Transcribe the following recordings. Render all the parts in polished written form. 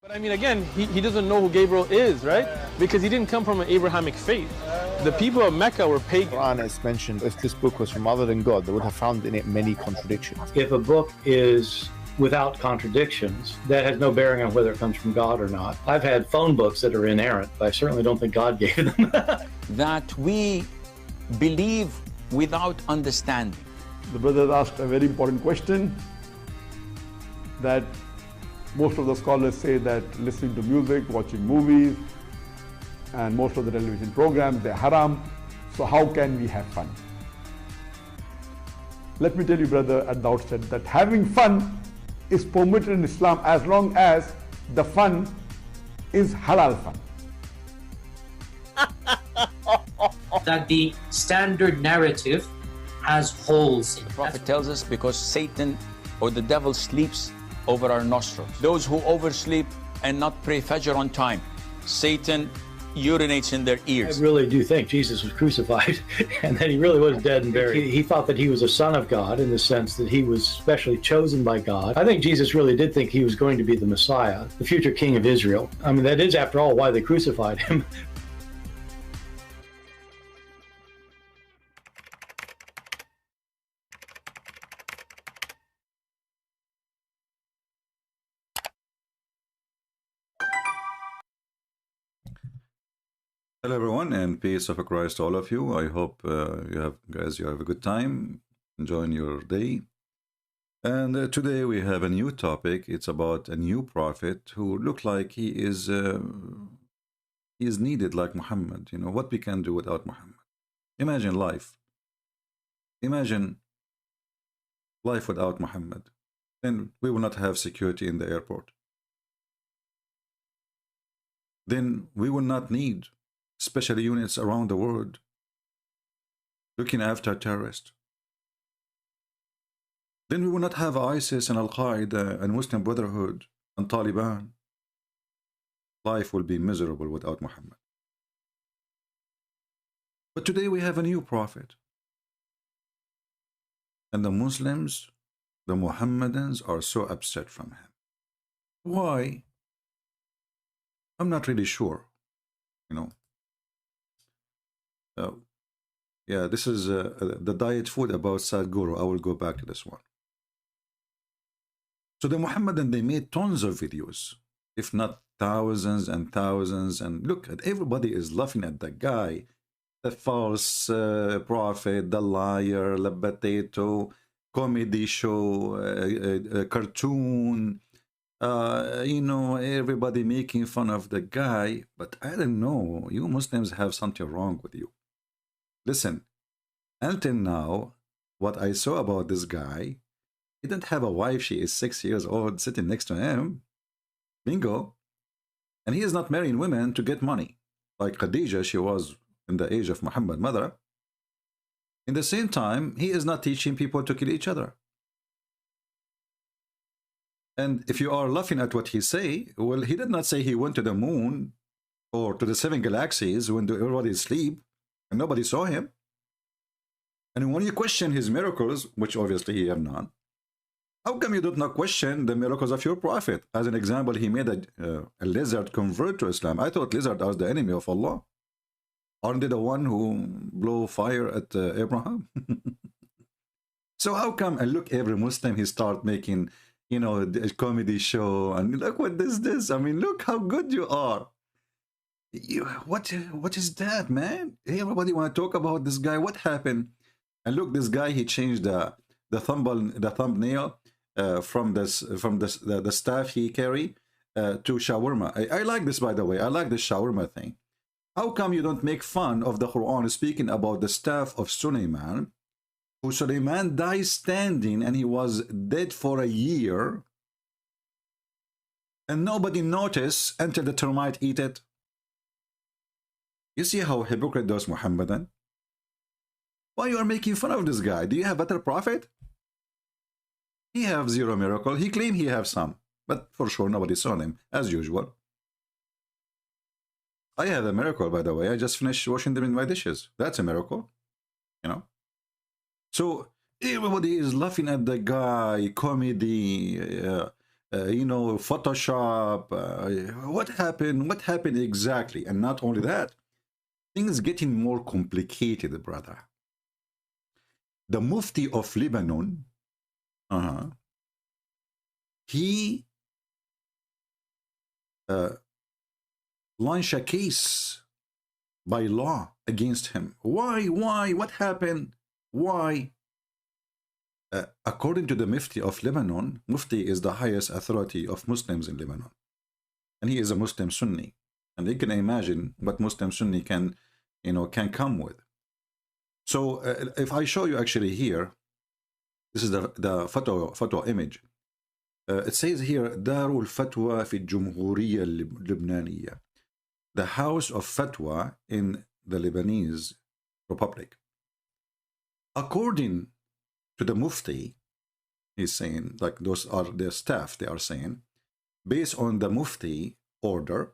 But I mean, again, he doesn't know who Gabriel is, right? Because he didn't come from an Abrahamic faith. The people of Mecca were pagan. Quran is mentioned, if this book was from other than God, they would have found in it many contradictions. If a book is without contradictions, that has no bearing on whether it comes from God or not. I've had phone books that are inerrant, but I certainly don't think God gave them. That we believe without understanding. The brother asked a very important question, that most of the scholars say that listening to music, watching movies, and most of the television programs, they're haram. So how can we have fun? Let me tell you, brother, at the outset, that having fun is permitted in Islam as long as the fun is halal fun. That the standard narrative has holes in it. The Prophet tells us because Satan or the devil sleeps over our nostrils. Those who oversleep and not pray Fajr on time, Satan urinates in their ears. I really do think Jesus was crucified and that he really was dead and buried. He thought that he was a son of God in the sense that he was specially chosen by God. I think Jesus really did think he was going to be the Messiah, the future king of Israel. I mean, that is, after all, why they crucified him. Hello everyone, and peace of Christ to all of you. I hope you have a good time enjoying your day. And today we have a new topic. It's about a new prophet who look like he is needed like Muhammad. You know what we can do without Muhammad. Imagine life. Imagine life without Muhammad. Then we will not have security in the airport. Then we will not need special units around the world looking after terrorists. Then we will not have ISIS and Al-Qaeda and Muslim Brotherhood and Taliban. Life will be miserable without Muhammad. But today we have a new prophet. And the Muslims, the Muhammadans, are so upset from him. Why? I'm not really sure, you know. Yeah, this is the diet food about Sadhguru. I will go back to this one. So the Muhammadan, they made tons of videos, if not thousands and thousands. And look, at everybody is laughing at the guy, the false prophet, the liar, the potato, comedy show, cartoon. You know, everybody making fun of the guy. But I don't know, you Muslims have something wrong with you. Listen, until now, what I saw about this guy, he didn't have a wife. She is 6 years old sitting next to him. Bingo. And he is not marrying women to get money. Like Khadija, she was in the age of Muhammad, mother. In the same time, he is not teaching people to kill each other. And if you are laughing at what he say, well, he did not say he went to the moon or to the 7 galaxies when everybody is asleep and nobody saw him. And when you question his miracles, which obviously he have none, how come you do not question the miracles of your prophet? As an example, he made a lizard convert to Islam. I thought lizard was the enemy of Allah. Aren't they the one who blew fire at Abraham? So how come, and look, every Muslim, he start making, you know, a comedy show, and look what this. I mean, look how good you are. What is that, man? Everybody want to talk about this guy. What happened? And look, this guy, he changed the thumbnail from the staff he carry to shawarma. I like this, by the way. I like this shawarma thing. How come you don't make fun of the Quran speaking about the staff of Suleiman, who Suleiman died standing and he was dead for a year, and nobody noticed until the termite eat it? You see how hypocrite those Muhammadan? Why you are making fun of this guy? Do you have better prophet? He have zero miracle. He claim he have some, but for sure nobody saw him, as usual. I have a miracle, by the way. I just finished washing them in my dishes. That's a miracle, you know. So everybody is laughing at the guy, comedy, you know, Photoshop. What happened? What happened exactly? And not only that, things getting more complicated, brother. The Mufti of Lebanon, he launched a case by law against him. Why? What happened? Why? According to the Mufti of Lebanon, Mufti is the highest authority of Muslims in Lebanon, and he is a Muslim Sunni, and you can imagine what Muslim Sunni can, you know, can come with. So if I show you actually here, this is the photo image. It says here Darul Fatwa fi Jumhuriyya Lebaniyya, the house of fatwa in the Lebanese Republic. According to the Mufti, he's saying, like those are their staff, they are saying, based on the Mufti order,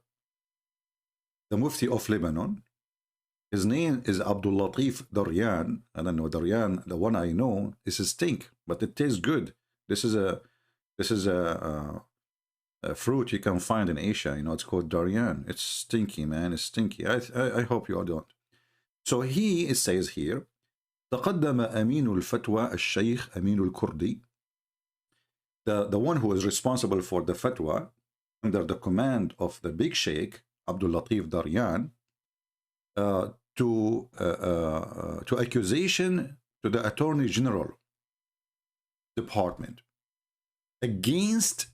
the Mufti of Lebanon, his name is Abdul Latif Daryan. I don't know Daryan, the one I know is a stink, but it tastes good. This is a fruit you can find in Asia. You know, it's called Daryan. It's stinky, man. It's stinky. I hope you all don't. So he says here, تقدم أمين الفتوى الشيخ أمين الكردي, the one who is responsible for the fatwa under the command of the big sheikh Abdul Latif Daryan, to accusation to the Attorney General Department against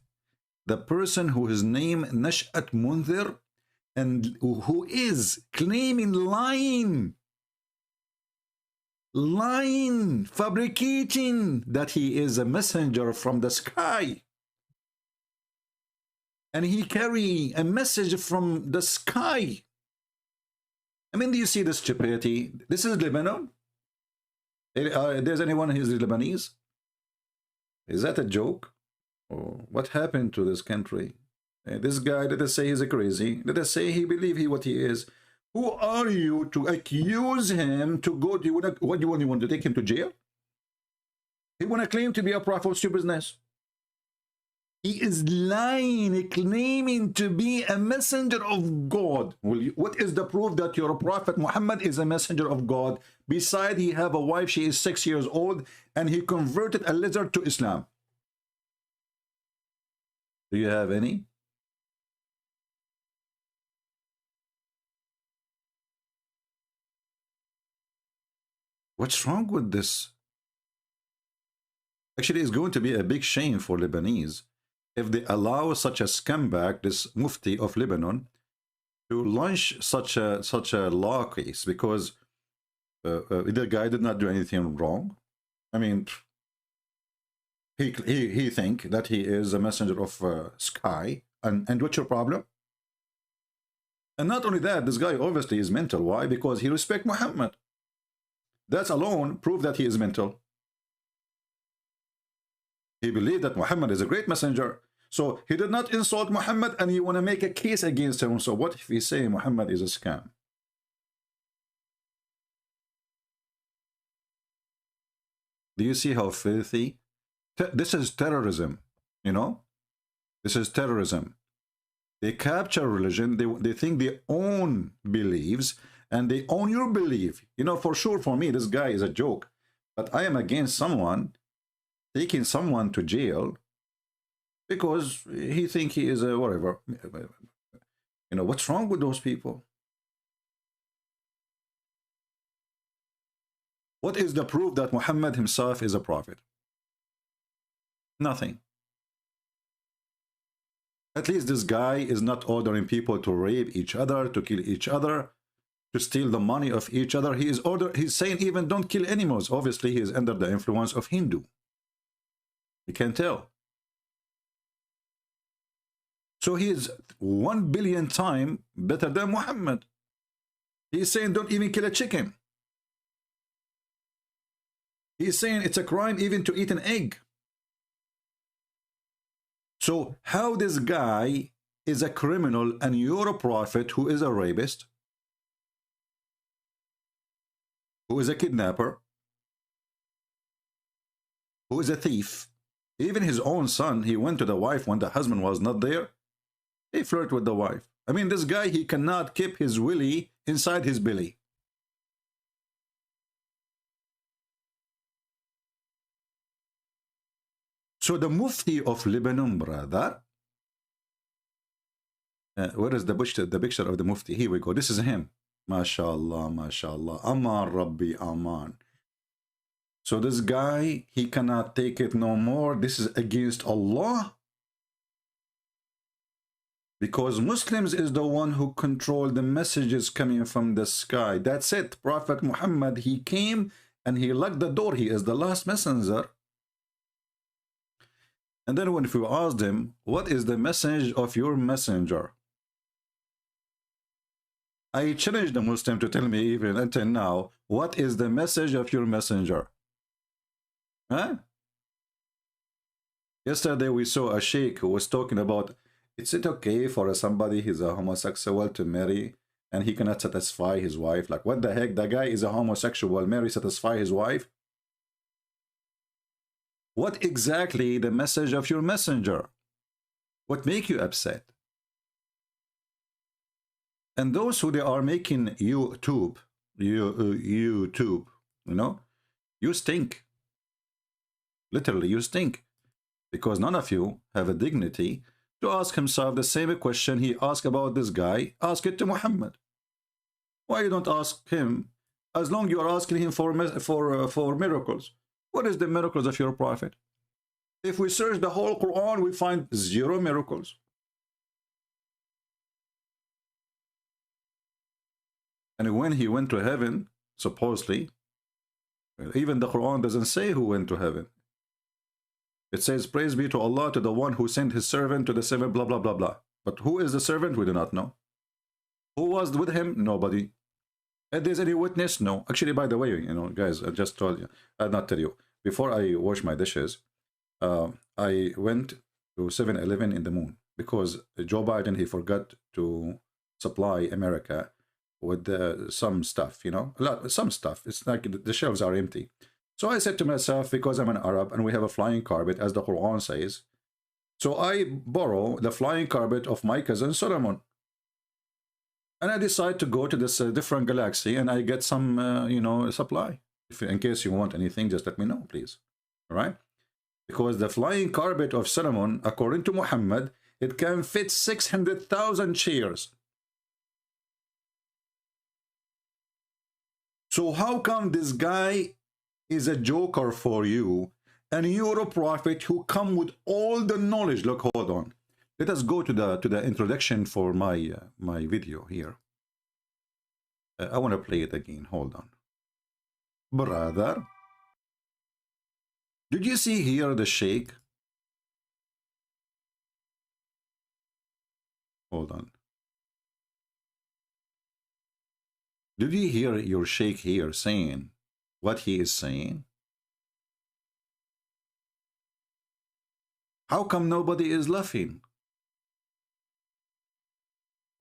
the person who is named Nash'at Munzir, and who is claiming lying, fabricating that he is a messenger from the sky, and he carry a message from the sky. I mean, do you see the stupidity? This is Lebanon. There's anyone who is Lebanese? Is that a joke? Oh, what happened to this country? This guy, let us say he's a crazy. Let us say he believes what he is. Who are you to accuse him to go? Do you want to, what do you want to take him to jail? He want to claim to be a prophet of your business. He is lying, claiming to be a messenger of God. What is the proof that your prophet Muhammad is a messenger of God? Besides, he have a wife, she is 6 years old, and he converted a lizard to Islam. Do you have any? What's wrong with this? Actually, it's going to be a big shame for Lebanese if they allow such a scumbag, this Mufti of Lebanon, to launch such a law case, because the guy did not do anything wrong. I mean, he think that he is a messenger of sky, and what's your problem? And not only that, this guy obviously is mental. Why? Because he respects Muhammad. That's alone proof that he is mental. He believed that Muhammad is a great messenger. So he did not insult Muhammad, and he want to make a case against him. So what if he say Muhammad is a scam? Do you see how filthy? This is terrorism, you know? This is terrorism. They capture religion. They think they own beliefs, and they own your belief. You know, for sure, for me, this guy is a joke. But I am against someone taking someone to jail because he think he is a whatever. You know, what's wrong with those people? What is the proof that Muhammad himself is a prophet? Nothing. At least this guy is not ordering people to rape each other, to kill each other, to steal the money of each other. He's saying even don't kill animals. Obviously, he is under the influence of Hindu. You can tell. So he is 1 billion times better than Muhammad. He's saying don't even kill a chicken. He's saying it's a crime even to eat an egg. So how this guy is a criminal and you're a prophet who is a rapist, who is a kidnapper, who is a thief, Even his own son, he went to the wife when the husband was not there. He flirted with the wife. I mean, this guy, he cannot keep his willy inside his belly. So the Mufti of Lebanon, brother, where is the picture of the Mufti? Here we go. This is him. MashaAllah, MashaAllah. Aman Rabbi, Aman. So this guy, he cannot take it no more. This is against Allah. Because Muslims is the one who control the messages coming from the sky. That's it. Prophet Muhammad, he came and he locked the door. He is the last messenger. And then when we asked him, what is the message of your messenger? I challenged the Muslim to tell me even until now, what is the message of your messenger? Huh? Yesterday we saw a sheikh who was talking about, is it okay for somebody who's a homosexual to marry and he cannot satisfy his wife? Like, what the heck? The guy is a homosexual, marry, satisfy his wife? What exactly the message of your messenger? What make you upset? And those who they are making YouTube, you know, you stink. Literally, you stink. Because none of you have a dignity to ask himself the same question he asked about this guy. Ask it to Muhammad. Why you don't ask him? As long you are asking him for miracles. What is the miracles of your prophet? If we search the whole Quran, we find 0 miracles. And when he went to heaven, supposedly, even the Quran doesn't say who went to heaven. It says, praise be to Allah, to the one who sent his servant to the 7 blah, blah, blah, blah. But who is the servant? We do not know. Who was with him? Nobody. If there's any witness? No. Actually, by the way, you know, guys, I just told you, I'll not tell you. Before I wash my dishes, I went to 7-Eleven in the moon because Joe Biden, he forgot to supply America with some stuff, you know, some stuff. It's like the shelves are empty. So I said to myself, because I'm an Arab and we have a flying carpet, as the Quran says, so I borrow the flying carpet of my cousin Solomon. And I decide to go to this different galaxy and I get some, you know, supply. If, in case you want anything, just let me know, please. All right? Because the flying carpet of Solomon, according to Muhammad, it can fit 600,000 chairs. So how come this guy is a joker for you and you're a prophet who come with all the knowledge? Look, hold on. Let us go to the introduction for my my video here. I want to play it again. Hold on. Brother, did you see here the sheikh? Hold on. Did you hear your sheikh here saying what he is saying? How come nobody is laughing?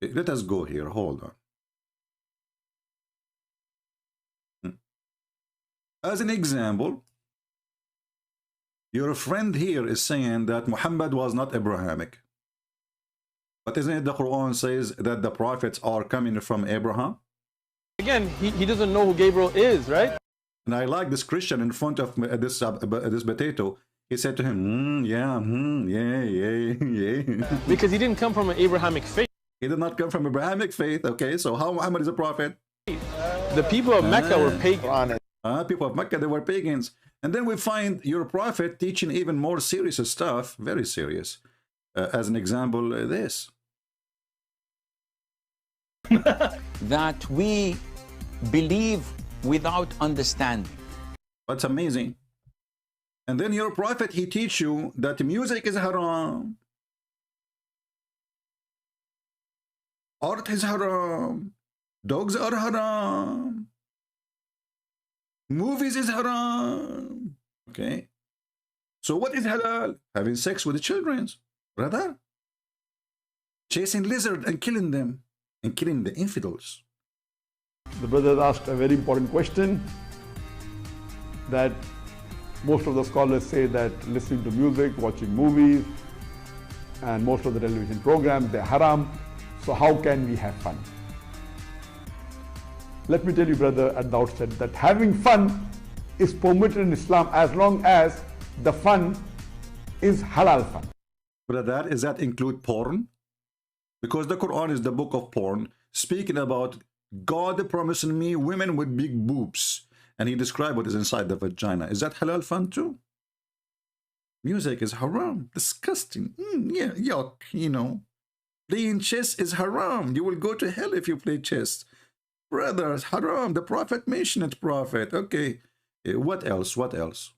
Let us go here. Hold on. As an example, your friend here is saying that Muhammad was not Abrahamic. But isn't it the Quran says that the prophets are coming from Abraham? Again, he doesn't know who Gabriel is, right? And I like this Christian in front of this potato. He said to him, yeah. Because he didn't come from an Abrahamic faith. He did not come from Abrahamic faith. Okay, so how Muhammad is a prophet? The people of Mecca were pagans. People of Mecca, they were pagans. And then we find your prophet teaching even more serious stuff, very serious. As an example, this. That we believe without understanding. That's amazing. And then your prophet, he teach you that music is haram. Art is haram. Dogs are haram. Movies is haram. Okay. So what is halal? Having sex with the children, brother. Chasing lizards and killing them. And killing the infidels. The brother asked a very important question, that Most of the scholars say that listening to music, watching movies, and most of the television programs, they're haram. So how can we have fun? Let me tell you, brother, at the outset that having fun is permitted in Islam as long as the fun is halal fun. Brother, does that include porn? Because the Quran is the book of porn, speaking about God promising me women with big boobs. And he described what is inside the vagina. Is that halal fun too? Music is haram. Disgusting. Yeah, yuck, you know. Playing chess is haram. You will go to hell if you play chess. Brothers, haram. The Prophet mentioned it, Prophet. Okay. What else? What else?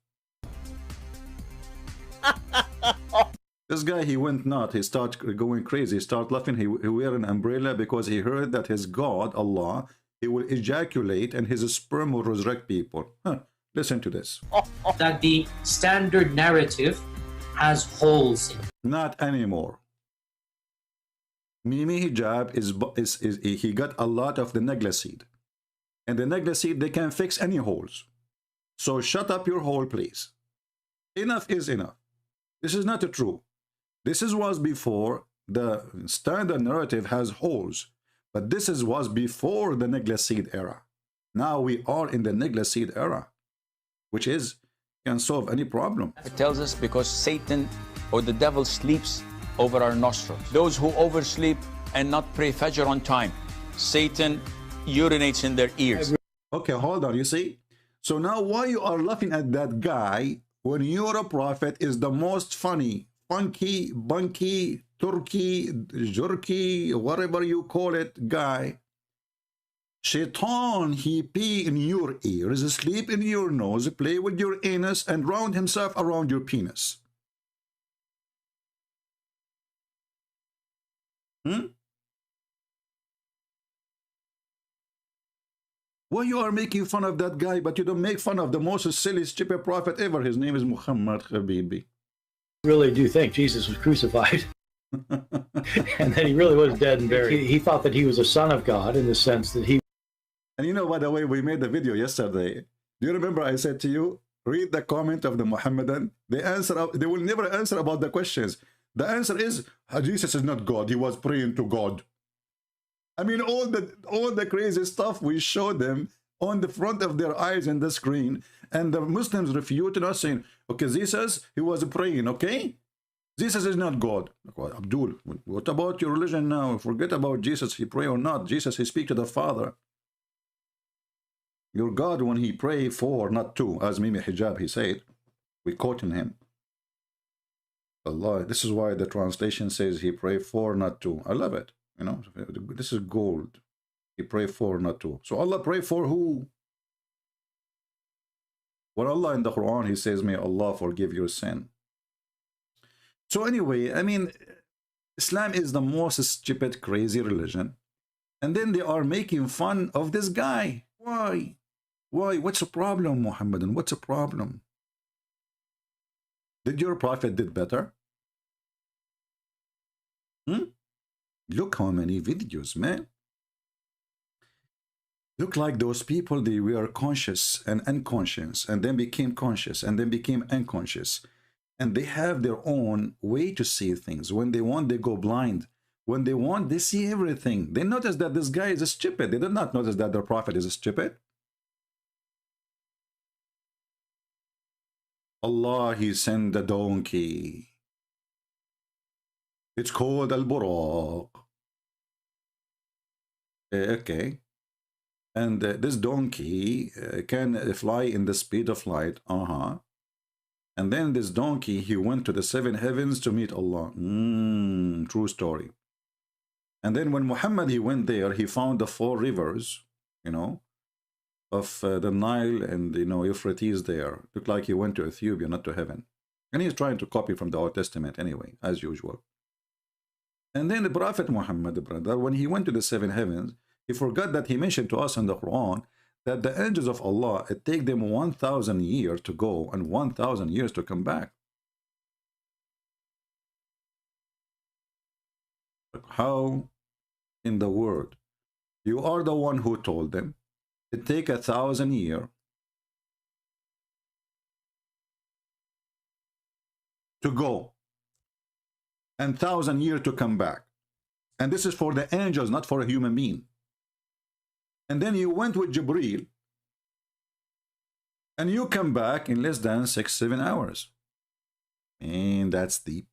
This guy, he went nuts. He started going crazy. He started laughing. He wear an umbrella because he heard that his God, Allah, he will ejaculate and his sperm will resurrect people. Huh. Listen to this. That the standard narrative has holes in it. Not anymore. Mimi hijab he got a lot of the negla seed. And the negla seed, they can fix any holes. So shut up your hole, please. Enough is enough. This is not true. This was before the standard narrative has holes. But this was before the negla seed era. Now we are in the negla seed era, which is can solve any problem. It tells us because Satan or the devil sleeps over our nostrils. Those who oversleep and not pray Fajr on time, Satan urinates in their ears. Okay, hold on, you see? So now why you are laughing at that guy when your prophet is the most funny, funky, bunky, turkey, jerky, whatever you call it, guy? Shaitan, he pee in your ears, sleep in your nose, play with your anus, and round himself around your penis. Why you are making fun of that guy, but you don't make fun of the most silly, stupid prophet ever? His name is Muhammad Habibi. Really do think Jesus was crucified. And that he really was dead and buried. He thought that he was a son of God in the sense that he... And you know, by the way, we made the video yesterday. Do you remember I said to you, read the comment of the Muhammadan? They will never answer about the questions. The answer is, Jesus is not God. He was praying to God. I mean, all the crazy stuff we showed them on the front of their eyes in the screen. And the Muslims refuted us saying, okay, Jesus, he was praying, okay? Jesus is not God. Abdul, what about your religion now? Forget about Jesus, he pray or not. Jesus, he speak to the Father. Your God, when he pray for, not to, as Mimi Hijab, he said, we quoting him. Allah, this is why the translation says he pray for, not to. I love it. You know, this is gold. He pray for, not to. So Allah pray for who? When Allah in the Quran, he says, may Allah forgive your sin. So anyway, I mean, Islam is the most stupid, crazy religion. And then they are making fun of this guy. Why? Why? What's the problem, Muhammadan? What's the problem? Did your prophet did better? Look how many videos, man. Look like those people, they were conscious and unconscious, and then became conscious, and then became unconscious. And they have their own way to see things. When they want, they go blind. When they want, they see everything. They notice that this guy is stupid. They did not notice that their prophet is stupid. Allah, he sent the donkey. It's called Al-Buraq. Okay. And this donkey can fly in the speed of light. And then this donkey, he went to the 7 heavens to meet Allah. True story. And then when Muhammad, he went there, he found the 4 rivers, you know, of the Nile and, you know, Euphrates there. Looked like he went to Ethiopia, not to heaven. And he's trying to copy from the Old Testament anyway, as usual. And then the Prophet Muhammad, brother, when he went to the 7 heavens, he forgot that he mentioned to us in the Quran that the angels of Allah, it take them 1,000 years to go and 1,000 years to come back. How in the world? You are the one who told them it take 1,000 years to go and 1,000 years to come back. And this is for the angels, not for a human being. And then you went with Jibreel, and you come back in less than 6-7 hours. And that's deep.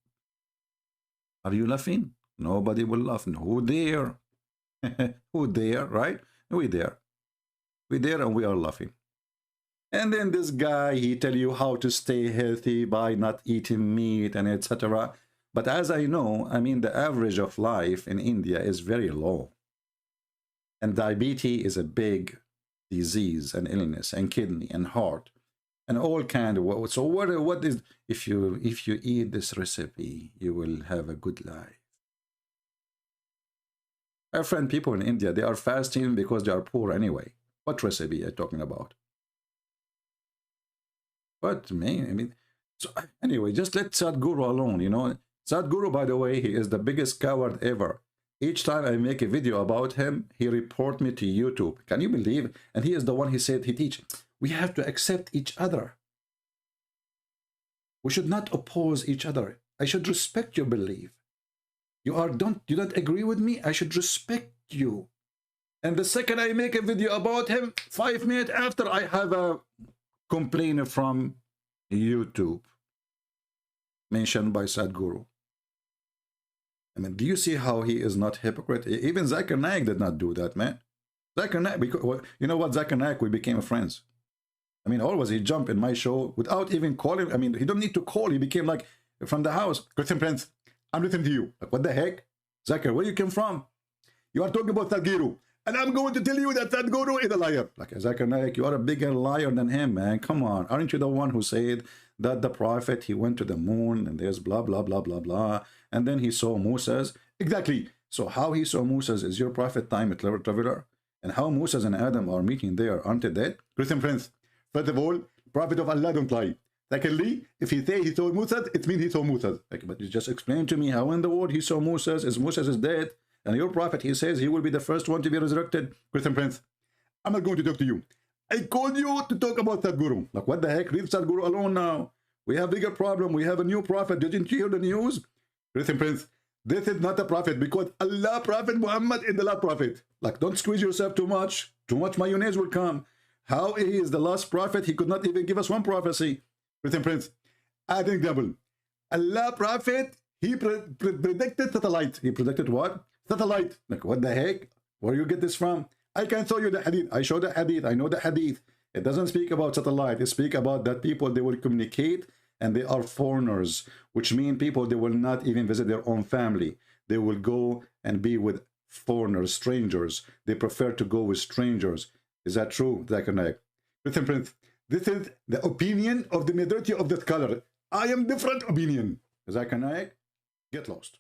Are you laughing? Nobody will laugh. Who dare? Who dare, right? We dare. We dare and we are laughing. And then this guy, he tell you how to stay healthy by not eating meat and etc. But as I know, I mean, the average of life in India is very low. And diabetes is a big disease and illness, and kidney and heart and all kind of. So what is, if you eat this recipe, you will have a good life. I friend people in India, they are fasting because they are poor anyway. What recipe are you talking about? But man, I mean, so anyway, just let Sadhguru alone, you know. Sadhguru, by the way, he is the biggest coward ever. Each time I make a video about him, he report me to YouTube. Can you believe? And he is the one he said he teach. We have to accept each other. We should not oppose each other. I should respect your belief. You don't agree with me? I should respect you. And the second I make a video about him, 5 minutes after, I have a complaint from YouTube mentioned by Sadhguru. I mean, do you see how he is not hypocrite? Even Zakir Naik did not do that, man. Zakir Naik, because, you know what, Zakir Naik, we became friends. I mean, always he jumped in my show without even calling. I mean, he don't need to call. He became like from the house. Christian Prince, I'm listening to you. Like, what the heck? Zakir, where you came from? You are talking about Sadhguru. And I'm going to tell you that Sadhguru is a liar. Like, Zakir Naik, you are a bigger liar than him, man. Come on. Aren't you the one who said that the prophet, he went to the moon and there's blah, blah, blah, blah, blah. And then he saw Moses. Exactly. So how he saw Moses is your prophet time traveler. And how Moses and Adam are meeting there, aren't they dead? Christian Prince, first of all, prophet of Allah don't lie. Secondly, if he say he saw Moses, it means he saw Moses. Like, but you just explain to me how in the world he saw Moses, is Moses is dead. And your prophet, he says he will be the first one to be resurrected. Christian Prince, I'm not going to talk to you. I called you to talk about Sadhguru. Like, what the heck? Leave Sadhguru alone now. We have a bigger problem. We have a new prophet. Didn't you hear the news? Christian Prince, this is not a prophet because Allah, Prophet Muhammad is the last prophet. Like, don't squeeze yourself too much. Too much mayonnaise will come. How he is the last prophet? He could not even give us one prophecy. Christian Prince, add an example. Allah, prophet, he predicted satellite. He predicted what? Satellite. Like, what the heck? Where you get this from? I can show you the hadith. I show the hadith. I know the hadith. It doesn't speak about satellite. It speaks about that people, they will communicate and they are foreigners, which mean people, they will not even visit their own family. They will go and be with foreigners, strangers. They prefer to go with strangers. Is that true, Zakir Naik? Christian Prince, this is the opinion of the majority of the scholar. I am different opinion. Zakir Naik, get lost.